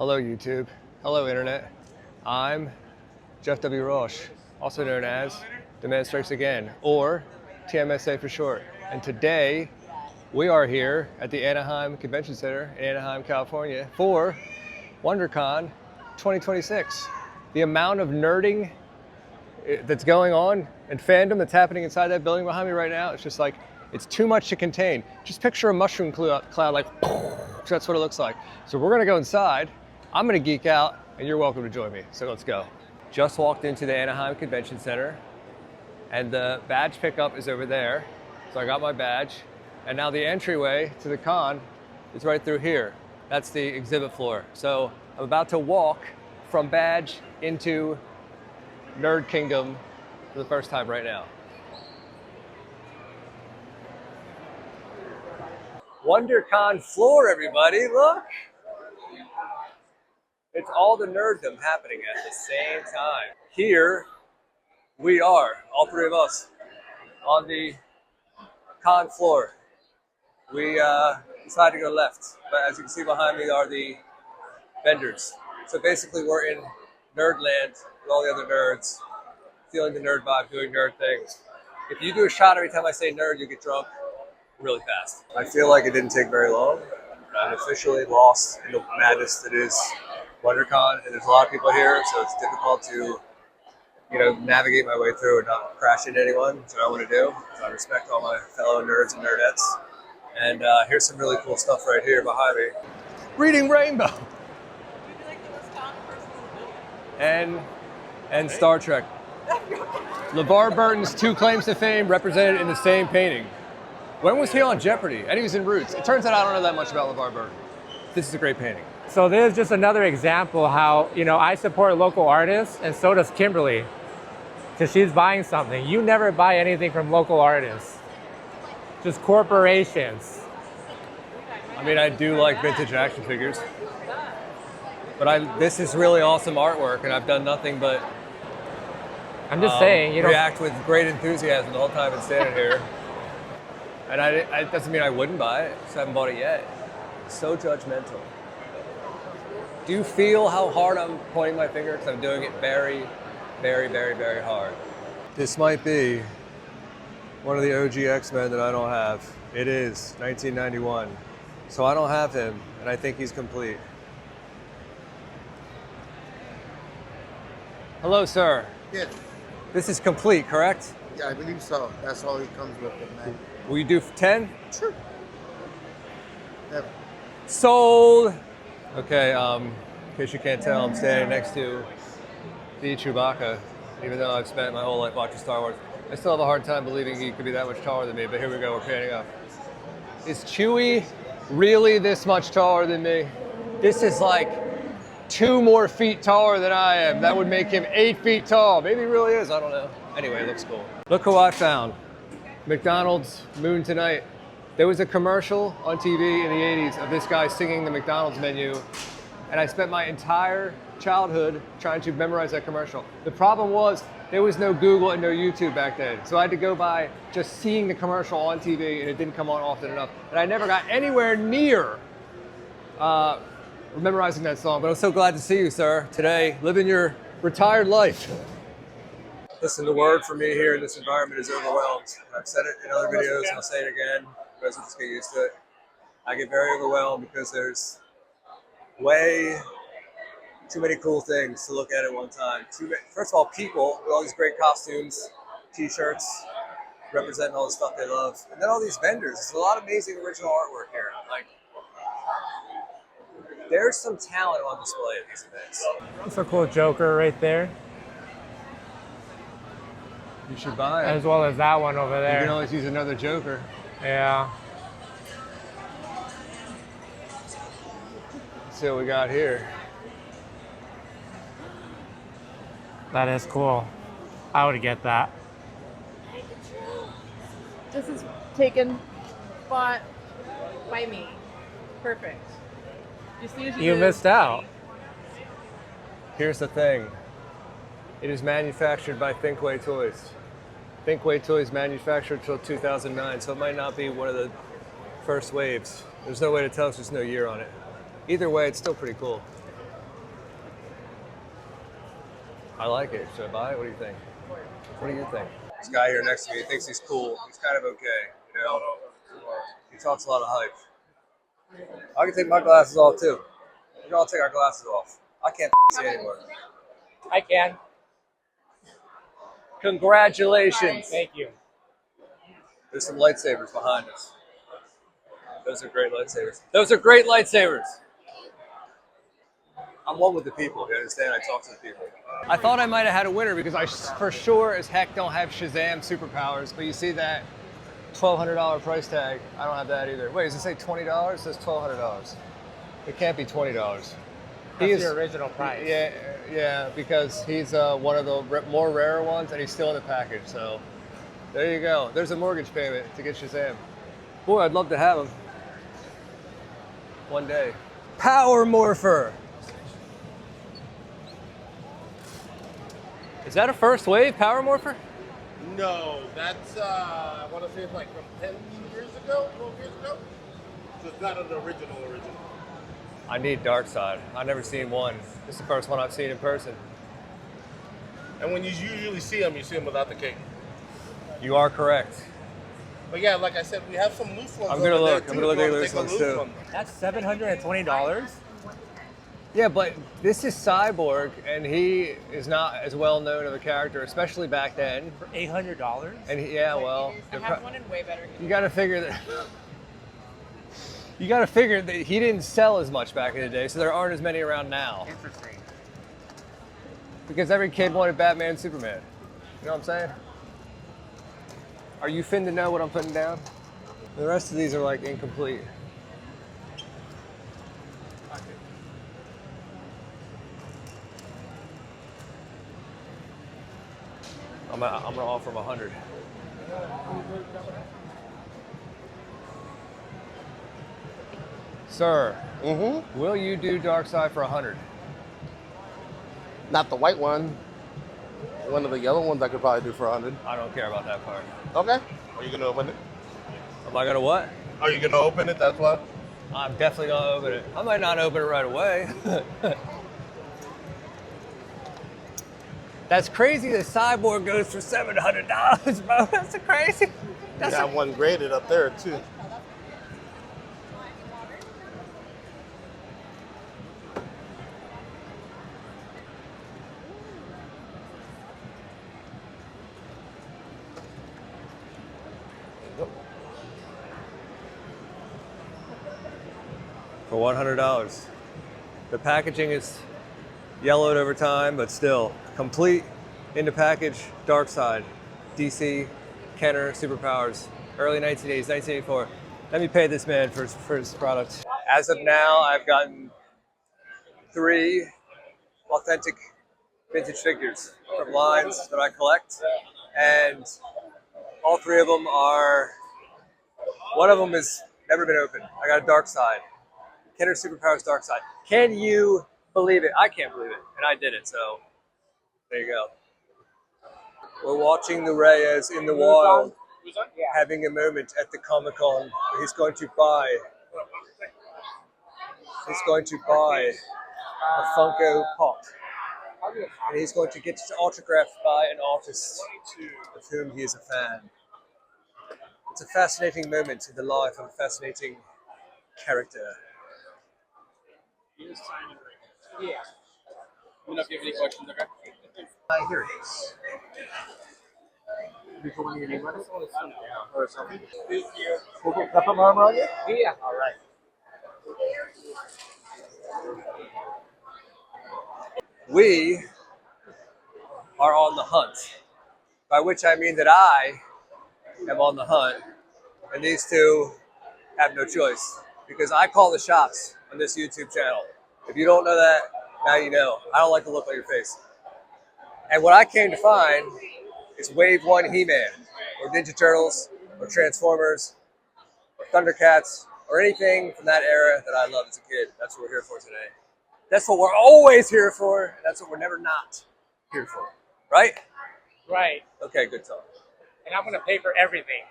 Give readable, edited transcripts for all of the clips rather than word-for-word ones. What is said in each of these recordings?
Hello YouTube, hello Internet. I'm Jeff W. Roche, also known as The Man Strikes Again, or TMSA for short. And today, we are here at the Anaheim Convention Center in Anaheim, California for WonderCon 2026. The amount of nerding that's going on and fandom that's happening inside that building behind me right now, it's just like, it's too much to contain. Just picture a mushroom cloud like, that's what it looks like. So we're gonna go inside, I'm gonna geek out, and you're welcome to join me, so let's go. Just walked into the Anaheim Convention Center, and the badge pickup is over there. So I got my badge, and now the entryway to the con is right through here. That's the exhibit floor. So I'm about to walk from badge into Nerd Kingdom for the first time right now. WonderCon floor, everybody, look! It's all the nerddom happening at the same time. Here we are, all three of us, on the con floor. We decided to go left, but as you can see behind me are the vendors. So basically we're in Nerdland with all the other nerds, feeling the nerd vibe, doing nerd things. If you do a shot every time I say nerd, you get drunk really fast. I feel like it didn't take very long. I'm officially lost in the madness that is WonderCon, and there's a lot of people here, so it's difficult to, navigate my way through and not crash into anyone. That's what I want to do. So I respect all my fellow nerds and nerdettes. And here's some really cool stuff right here behind me. Reading Rainbow. And Star Trek. LeVar Burton's two claims to fame represented in the same painting. When was he on Jeopardy? And he was in Roots. It turns out I don't know that much about LeVar Burton. This is a great painting. So this is just another example how, I support local artists, and so does Kimberly, because she's buying something. You never buy anything from local artists, just corporations. I mean, I do like vintage action figures, but this is really awesome artwork, and I've done nothing but I'm just saying, react with great enthusiasm the whole time I'm standing here. And it doesn't mean I wouldn't buy it, just haven't bought it yet. So judgmental. Do you feel how hard I'm pointing my finger? Because I'm doing it very, very, very, very hard. This might be one of the OG X-Men that I don't have. It is 1991. So I don't have him, and I think he's complete. Hello, sir. Yes. This is complete, correct? Yeah, I believe so. That's all he comes with, man. Will you do 10? Sure. Yeah. Sold! Okay, in case you can't tell, I'm standing next to the Chewbacca, even though I've spent my whole life watching Star Wars. I still have a hard time believing he could be that much taller than me, but here we go, we're panning up. Is Chewie really this much taller than me? This is like 2 more feet taller than I am. That would make him 8 feet tall. Maybe he really is, I don't know. Anyway, it looks cool. Look who I found. McDonald's Moon Tonight. There was a commercial on TV in the 80s of this guy singing the McDonald's menu, and I spent my entire childhood trying to memorize that commercial. The problem was there was no Google and no YouTube back then, so I had to go by just seeing the commercial on TV, and it didn't come on often enough. And I never got anywhere near memorizing that song, but I'm so glad to see you, sir, today, living your retired life. Listen, the word for me here in this environment is overwhelmed. I've said it in other videos, and I'll say it again. You guys will just get used to it. I get very overwhelmed because there's way too many cool things to look at one time. First of all, people with all these great costumes, t-shirts, representing all the stuff they love. And then all these vendors. There's a lot of amazing original artwork here. Like, there's some talent on display at these events. That's a cool Joker right there. You should buy it. As well as that one over there. You can always use another Joker. Yeah. Let's see what we got here. That is cool. I would get that. This is bought by me. Perfect. You missed out. Here's the thing. It is manufactured by Thinkway Toys. Thinkway Toys manufactured until 2009, so it might not be one of the first waves. There's no way to tell if there's no year on it. Either way, it's still pretty cool. I like it. Should I buy it? What do you think? What do you think? This guy here next to me, he thinks he's cool. He's kind of okay, you know? He talks a lot of hype. I can take my glasses off too. We can all take our glasses off. I can't see anymore. I can. Congratulations. Thank you. There's some lightsabers behind us. Those are great lightsabers. Those are great lightsabers. I'm one with the people. You understand? I talk to the people. I thought I might have had a winner because I for sure as heck don't have Shazam superpowers. But you see that $1,200 price tag. I don't have that either. Wait, does it say $20? It says $1,200. It can't be $20. That's He is the original price. Yeah, because he's one of the more rarer ones, and he's still in the package. So there you go. There's a mortgage payment to get Shazam. Boy, I'd love to have him one day. Power Morpher. Is that a first wave Power Morpher? No, that's, I want to say it's like from 10 years ago, 12 years ago. So it's not an original. I need Darkseid. I've never seen one. This is the first one I've seen in person. And when you usually see them without the cape. You are correct. But yeah, like I said, we have some loose ones. I'm gonna over there, look. I'm too, gonna look if at you wanna loose take a ones, loose too. one. That's $720. Yeah, but this is Cyborg, and he is not as well known of a character, especially back then. For $800? And yeah, well, I have one in way better. you got to figure that. You got to figure that he didn't sell as much back in the day, so there aren't as many around now. Interesting. Because every kid wanted Batman and Superman. You know what I'm saying? Are you fin to know what I'm putting down? The rest of these are like incomplete. I'm gonna offer him 100. Sir, will you do Darkseid for 100? Not the white one. One of the yellow ones I could probably do for 100. I don't care about that part. Okay. Are you going to open it? Am I gonna what? Are you going to open it? That's what? I'm definitely gonna open it. I might not open it right away. That's crazy that Cyborg goes for $700, bro. That's crazy. That's You have one graded up there, too. for $100. The packaging is yellowed over time, but still complete into package. Darkseid, DC, Kenner, superpowers, early 1980s, 1984. Let me pay this man for his product. As of now, I've gotten 3 authentic vintage figures from lines that I collect, and all 3 of them are. One of them has never been opened. I got a Darkseid. Kenner Superpowers Darkseid. Can you believe it? I can't believe it, and I did it, so there you go. We're watching the Reyes in the wild, having a moment at the Comic-Con where he's going to buy a Funko Pop. And he's going to get his autograph by an artist of whom he is a fan. It's a fascinating moment in the life of a fascinating character. Yeah. Let me know if you have any questions, okay? Here. Before when you name it? Or something. Thank you. Put my arm around you? Yeah. All right. We are on the hunt, by which I mean that I am on the hunt, and these two have no choice, because I call the shots on this YouTube channel. If you don't know that, now you know. I don't like the look on your face. And what I came to find is Wave 1 He-Man, or Ninja Turtles, or Transformers, or Thundercats, or anything from that era that I loved as a kid. That's what we're here for today. That's what we're always here for, and that's what we're never not here for. Right? Right. Okay, good talk. And I'm going to pay for everything.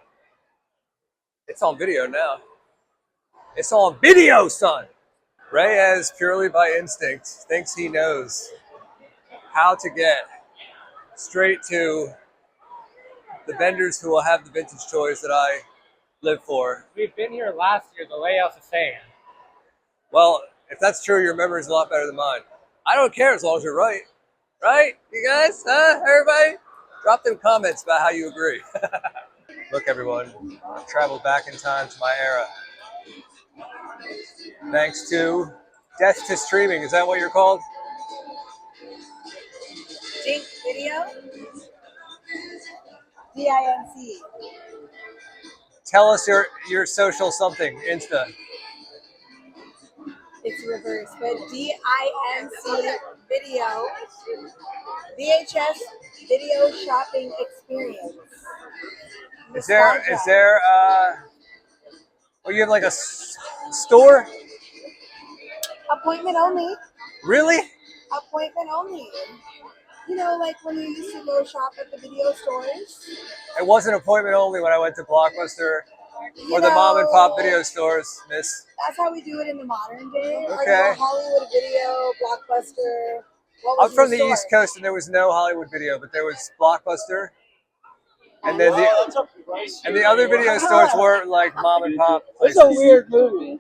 It's on video now. It's on video, son! Reyes, purely by instinct, thinks he knows how to get straight to the vendors who will have the vintage toys that I live for. We've been here last year. The layout's the same. Well, if that's true, your memory is a lot better than mine. I don't care as long as you're right. Right? You guys? Huh? Everybody? Drop them comments about how you agree. Look, everyone. I've traveled back in time to my era. Thanks to Death to Streaming. Is that what you're called? Dink Video. DINC. Tell us your social something, Insta. It's reverse, but DINC Video. VHS Video Shopping Experience. Is there well, you have like a store? Appointment only. Really? Appointment only. You know, like when you used to go shop at the video stores. It wasn't appointment only when I went to Blockbuster or the mom and pop video stores, miss. That's how we do it in the modern day. Okay. Or, you know, Hollywood Video, Blockbuster. I'm from the East Coast and there was no Hollywood Video, but there was Blockbuster. And then the other video stores were like mom and pop places. It's a weird movie.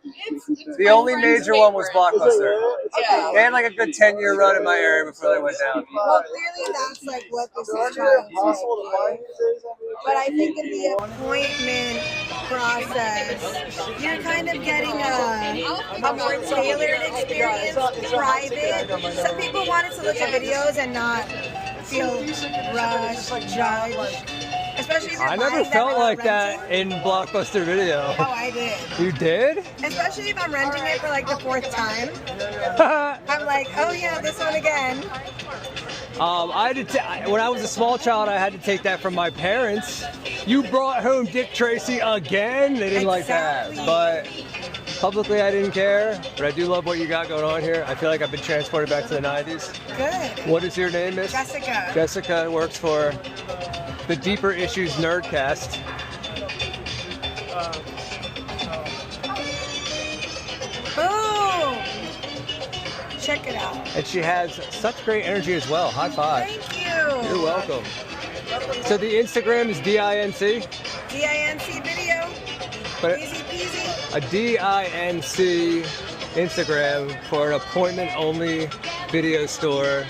The only major one was Blockbuster. Yeah. They had like a good 10-year run in my area before they went down. Well, clearly that's like what this is trying to do. But I think in the appointment process, you're kind of getting a more tailored experience, private. Some people wanted to look at videos and not feel rushed, judged. Especially if you're I never buying felt them or like that renting. in Blockbuster Video. Oh, I did. You did? Especially if I'm renting it for like the 4th time. I'm like, oh yeah, this one again. I had to when I was a small child, I had to take that from my parents. You brought home Dick Tracy again? They didn't like that. But publicly, I didn't care. But I do love what you got going on here. I feel like I've been transported back to the 90s. Good. What is your name, miss? Jessica. Jessica works for the Deeper Issues NerdCast. Boom! Check it out. And she has such great energy as well. High five. Thank you. You're welcome. So the Instagram is DINC? DINC Video. But Easy peasy. a DINC Instagram for an appointment-only video store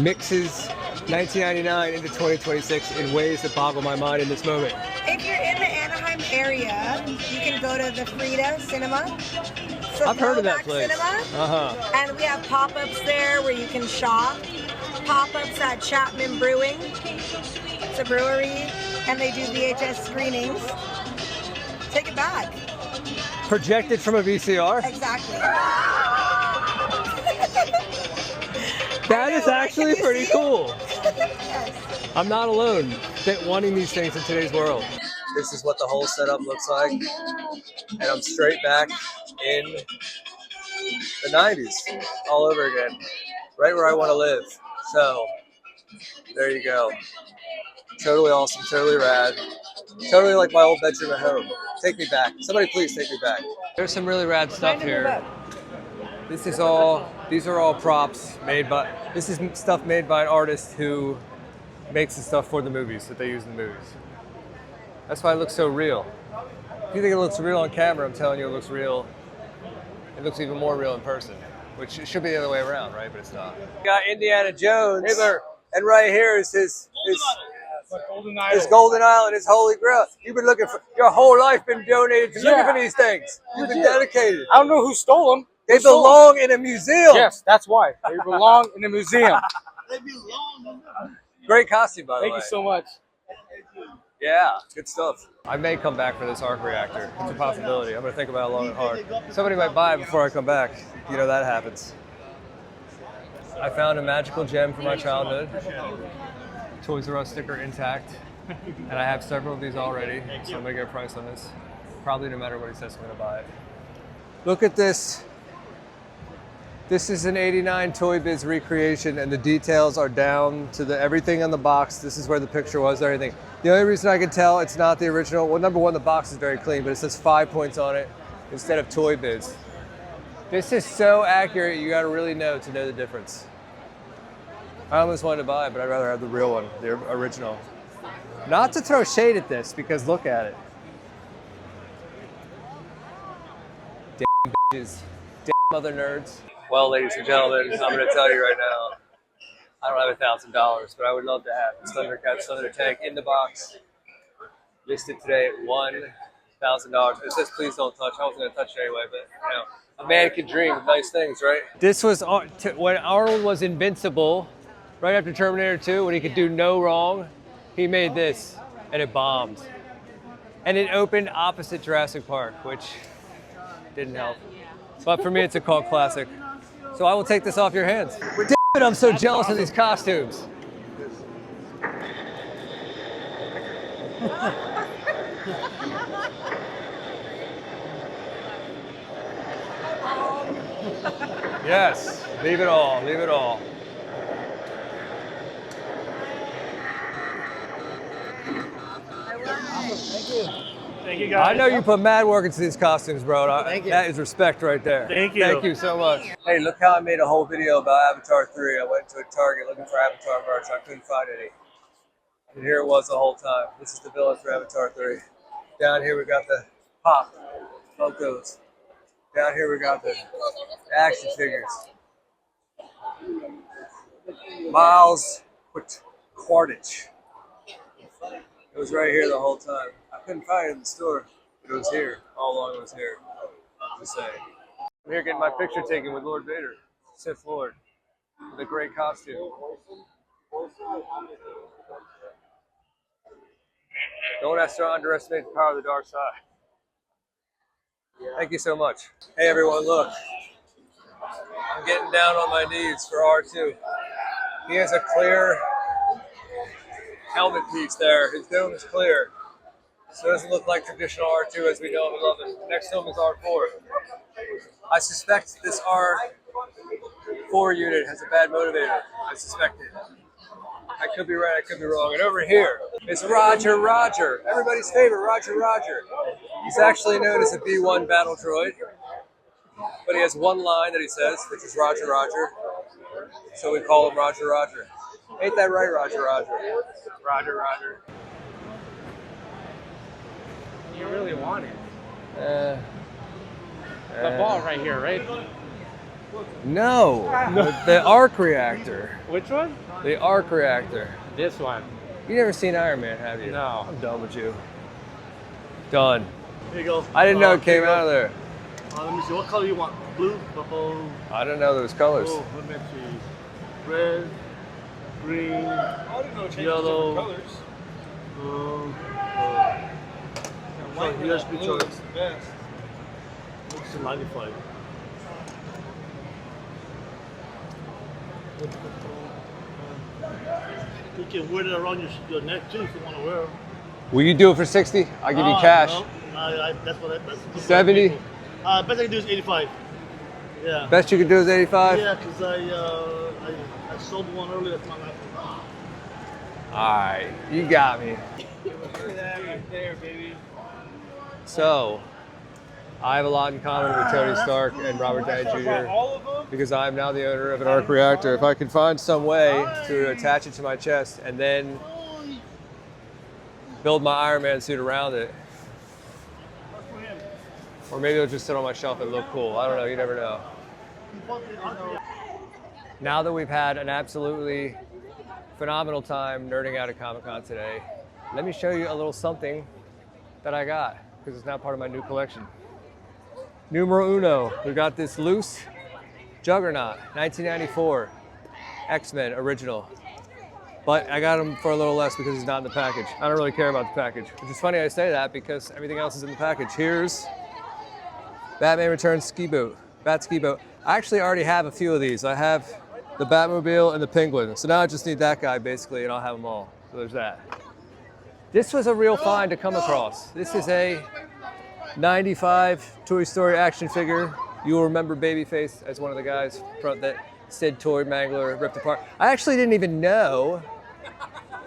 mixes 1999 into 2026 in ways that boggle my mind in this moment. If you're in the Anaheim area, you can go to the Frida Cinema. So I've heard of that Throwback place. Cinema. And we have pop-ups there where you can shop. Pop-ups at Chapman Brewing. It's a brewery, and they do VHS screenings. Take it back. Projected from a VCR? Exactly. That is actually Can you pretty see? cool. Yes. I'm not alone wanting these things in today's world. This is what the whole setup looks like. And I'm straight back in the 90s all over again. Right where I want to live. So, there you go. Totally awesome, totally rad. Totally like my old bedroom at home. Take me back. Somebody please take me back. There's some really rad stuff here. These are all props made by, this is stuff made by an artist who makes the stuff for the movies that they use in the movies. That's why it looks so real. If you think it looks real on camera, I'm telling you it looks real. It looks even more real in person, which it should be the other way around, right? But it's not. We got Indiana Jones. Hey there. And right here is his golden idol and his holy grail. You've been looking for, your whole life been donated to looking for these things. You've been dedicated. I don't know who stole them. They belong in a museum. Yes, that's why. They belong in a museum. Great costume, by the way. Thank you so much. Yeah, good stuff. I may come back for this arc reactor. It's a possibility. I'm going to think about it long and hard. Somebody might buy it before I come back. You know that happens. I found a magical gem from my childhood. Toys R Us sticker intact. And I have several of these already, so I'm going to get a price on this. Probably no matter what he says, I'm going to buy it. Look at this. This is an '89 Toy Biz recreation, and the details are down to everything on the box. This is where the picture was, everything. The only reason I can tell it's not the original, well, number one, the box is very clean, but it says 5 points on it instead of Toy Biz. This is so accurate, you gotta really know to know the difference. I almost wanted to buy it, but I'd rather have the real one, the original. Not to throw shade at this, because look at it. Damn bitches. Damn mother nerds. Well, ladies and gentlemen, I'm going to tell you right now, I don't have $1,000, but I would love to have this Thundercat Thunder Tank in the box. Listed today at $1,000. It says please don't touch. I wasn't going to touch it anyway, but you know, a man can dream of nice things, right? This was when Arnold was invincible, right after Terminator 2, when he could do no wrong. He made this, and it bombed. And it opened opposite Jurassic Park, which didn't help. But for me, it's a cult classic. So I will take this off your hands. Damn it, I'm so jealous of these costumes. Yes, leave it all, leave it all. Thank you, guys. I know you put mad work into these costumes, bro. Thank you. That is respect right there. Thank you. Thank you so much. Hey, look how I made a whole video about Avatar 3. I went to a Target looking for Avatar merch. I couldn't find any. And here it was the whole time. This is the villain for Avatar 3. Down here we got the pop Funkos. Down here we got the action figures. Miles Quaritch. It was right here the whole time. I couldn't find it in the store, but it was here. All along it was here. Just saying. I'm here getting my picture taken with Lord Vader, Sith Lord, with a great costume. Don't underestimate the power of the dark side. Thank you so much. Hey everyone, look. I'm getting down on my knees for R2. He has a clear helmet piece there. His dome is clear. So it doesn't look like traditional R2 as we know and love it. The next to him is R4. I suspect this R4 unit has a bad motivator. I suspect it. I could be right, I could be wrong. And over here is Roger Roger. Everybody's favorite, Roger Roger. He's actually known as a B-1 battle droid. But he has one line that he says, which is Roger Roger. So we call him Roger Roger. Ain't that right, Roger Roger? Roger Roger. You really want it. The ball right here, right? No, the arc reactor. Which one? The arc reactor. This one. You never seen Iron Man, have you? No. I'm done with you. Done. Here you go. I didn't know it came out of there. Let me see. What color you want? Blue, purple. I didn't know those colors. Oh, let me see. Red, green, yellow. Colors. USB choice. It's a 95. You can wear it around your neck too if you want to wear them. Will you do it for 60? I'll give you cash. No, that's what that's 70? Best I can do is 85. Yeah. Best you can do is 85? Yeah, because I sold one earlier. That's my last one. Alright, you got me. Right there, baby. So, I have a lot in common with Tony Stark and Robert Downey Jr. because I'm now the owner of an arc reactor. If I can find some way to attach it to my chest and then build my Iron Man suit around it, or maybe it'll just sit on my shelf and look cool. I don't know, you never know. Now that we've had an absolutely phenomenal time nerding out at Comic-Con today, let me show you a little something that I got, because it's now part of my new collection. Numero uno, we got this loose Juggernaut, 1994, X-Men original. But I got him for a little less because he's not in the package. I don't really care about the package, which is funny I say that because everything else is in the package. Here's Batman Returns ski boot, Bat ski boot. I actually already have a few of these. I have the Batmobile and the Penguin. So now I just need that guy basically and I'll have them all. So there's that. This was a real find to come across. This is a 95 Toy Story action figure. You will remember Babyface as one of the guys that Sid Toy Mangler ripped apart. I actually didn't even know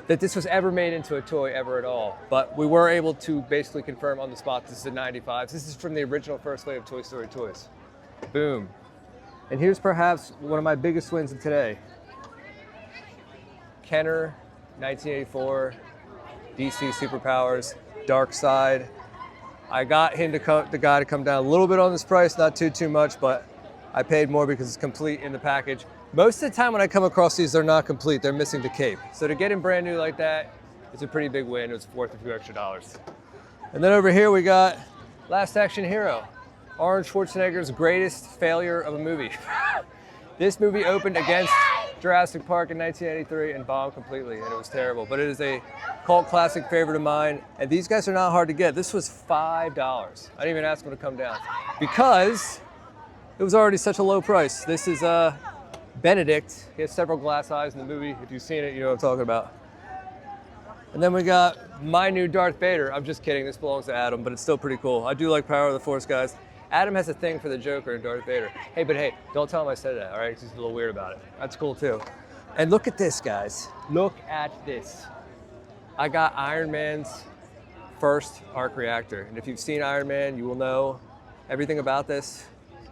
that this was ever made into a toy ever at all. But we were able to basically confirm on the spot this is a 95. This is from the original first wave of Toy Story toys. Boom. And here's perhaps one of my biggest wins of today. Kenner, 1984, DC superpowers, Darkseid. I got him the guy to come down a little bit on this price, not too much, but I paid more because it's complete in the package. Most of the time when I come across these, they're not complete, they're missing the cape. So to get him brand new like that, it's a pretty big win. It's worth a few extra dollars. And then over here we got Last Action Hero, Arnold Schwarzenegger's greatest failure of a movie. This movie opened against Jurassic Park in 1983 and bombed completely, and it was terrible. But it is a cult classic favorite of mine, and these guys are not hard to get. This was $5. I didn't even ask them to come down because it was already such a low price. This is Benedict. He has several glass eyes in the movie. If you've seen it, you know what I'm talking about. And then we got my new Darth Vader. I'm just kidding, this belongs to Adam, but it's still pretty cool. I do like Power of the Force, guys. Adam has a thing for the Joker and Darth Vader. Hey, but hey, don't tell him I said that, all right? He's a little weird about it. That's cool too. And look at this, guys. Look at this. I got Iron Man's first arc reactor. And if you've seen Iron Man, you will know everything about this.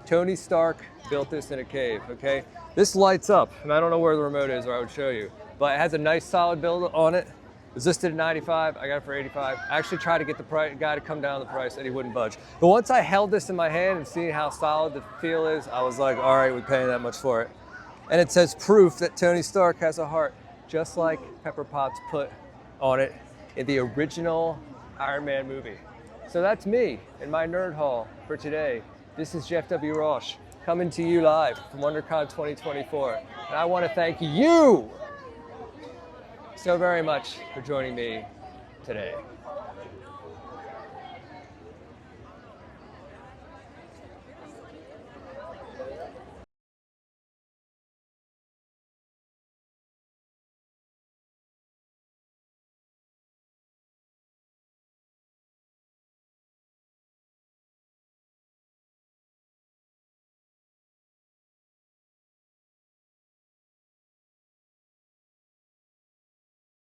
Tony Stark built this in a cave, okay? This lights up, and I don't know where the remote is or I would show you, but it has a nice solid build on it. It was listed at 95, I got it for 85. I actually tried to get the guy to come down the price and he wouldn't budge. But once I held this in my hand and seeing how solid the feel is, I was like, all right, we're paying that much for it. And it says proof that Tony Stark has a heart, just like Pepper Potts put on it in the original Iron Man movie. So that's me in my nerd haul for today. This is Jeff W. Roche coming to you live from WonderCon 2024. And I want to thank you so very much for joining me today.